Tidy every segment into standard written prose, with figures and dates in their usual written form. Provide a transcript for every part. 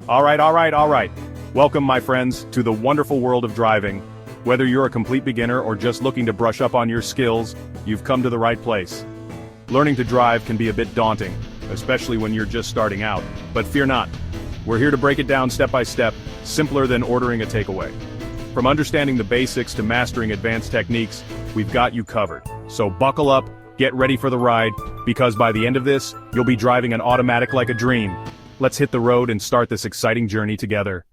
All right. Welcome, my friends, to the wonderful world of driving. Whether you're a complete beginner or just looking to brush up on your skills, you've come to the right place. Learning to drive can be a bit daunting, especially when you're just starting out, but fear not. We're here to break it down step by step, simpler than ordering a takeaway. From understanding the basics to mastering advanced techniques, we've got you covered. So buckle up, get ready for the ride, because by the end of this, you'll be driving an automatic like a dream. Let's hit the road and start this exciting journey together.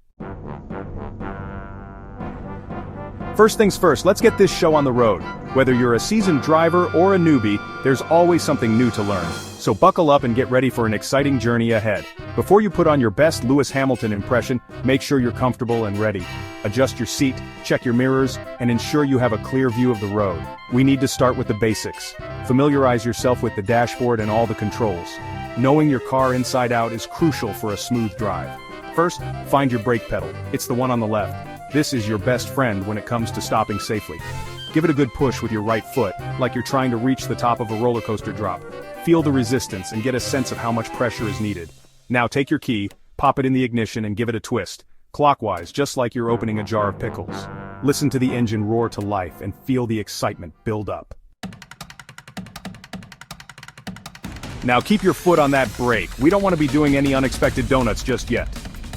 First things first, let's get this show on the road. Whether you're a seasoned driver or a newbie, there's always something new to learn. So buckle up and get ready for an exciting journey ahead. Before you put on your best Lewis Hamilton impression, make sure you're comfortable and ready. Adjust your seat, check your mirrors, and ensure you have a clear view of the road. We need to start with the basics. Familiarize yourself with the dashboard and all the controls. Knowing your car inside out is crucial for a smooth drive. First, find your brake pedal. It's the one on the left. This is your best friend when it comes to stopping safely. Give it a good push with your right foot, like you're trying to reach the top of a roller coaster drop. Feel the resistance and get a sense of how much pressure is needed. Now take your key, pop it in the ignition and give it a twist, clockwise, just like you're opening a jar of pickles. Listen to the engine roar to life and feel the excitement build up. Now keep your foot on that brake. We don't want to be doing any unexpected donuts just yet.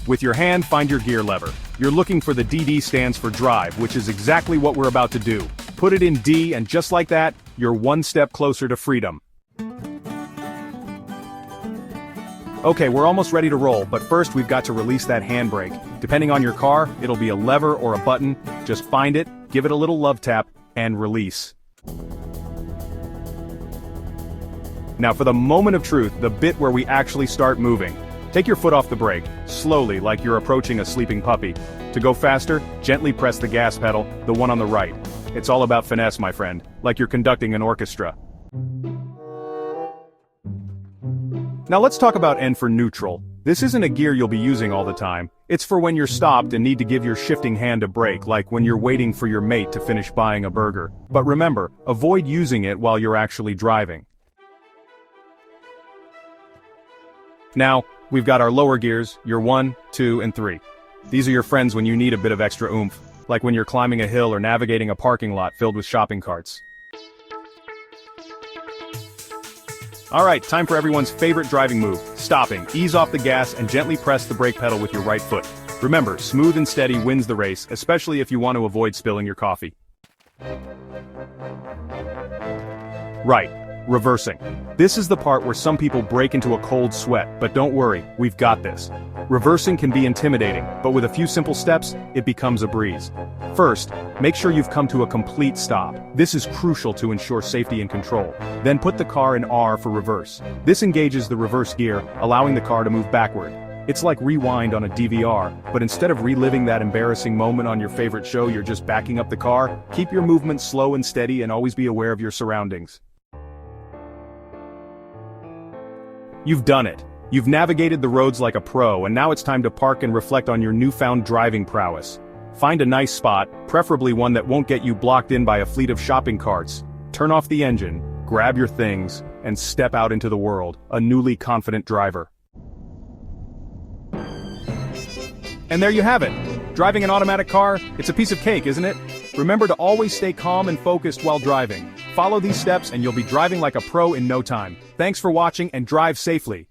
With your hand, find your gear lever. You're looking for the DD stands for drive, which is exactly what we're about to do. Put it in D, and just like that, you're one step closer to freedom. Okay, we're almost ready to roll, but first we've got to release that handbrake. Depending on your car, it'll be a lever or a button. Just find it, give it a little love tap, and release. Now for the moment of truth, the bit where we actually start moving. Take your foot off the brake, slowly like you're approaching a sleeping puppy. To go faster, gently press the gas pedal, the one on the right. It's all about finesse, my friend, like you're conducting an orchestra. Now let's talk about N for neutral. This isn't a gear you'll be using all the time. It's for when you're stopped and need to give your shifting hand a break, like when you're waiting for your mate to finish buying a burger. But remember, avoid using it while you're actually driving. Now, we've got our lower gears, your 1, 2, and 3. These are your friends when you need a bit of extra oomph, like when you're climbing a hill or navigating a parking lot filled with shopping carts. Alright, time for everyone's favorite driving move, stopping. Ease off the gas and gently press the brake pedal with your right foot. Remember, smooth and steady wins the race, especially if you want to avoid spilling your coffee. Right. Reversing. This is the part where some people break into a cold sweat, but don't worry, we've got this. Reversing can be intimidating, but with a few simple steps, it becomes a breeze. First, make sure you've come to a complete stop. This is crucial to ensure safety and control. Then put the car in R for reverse. This engages the reverse gear, allowing the car to move backward. It's like rewind on a DVR, but instead of reliving that embarrassing moment on your favorite show, you're just backing up the car. Keep your movements slow and steady and always be aware of your surroundings. You've done it. You've navigated the roads like a pro, and now it's time to park and reflect on your newfound driving prowess. Find a nice spot, preferably one that won't get you blocked in by a fleet of shopping carts. Turn off the engine, grab your things, and step out into the world, a newly confident driver. And there you have it. Driving an automatic car, it's a piece of cake, isn't it? Remember to always stay calm and focused while driving. Follow these steps and you'll be driving like a pro in no time. Thanks for watching and drive safely.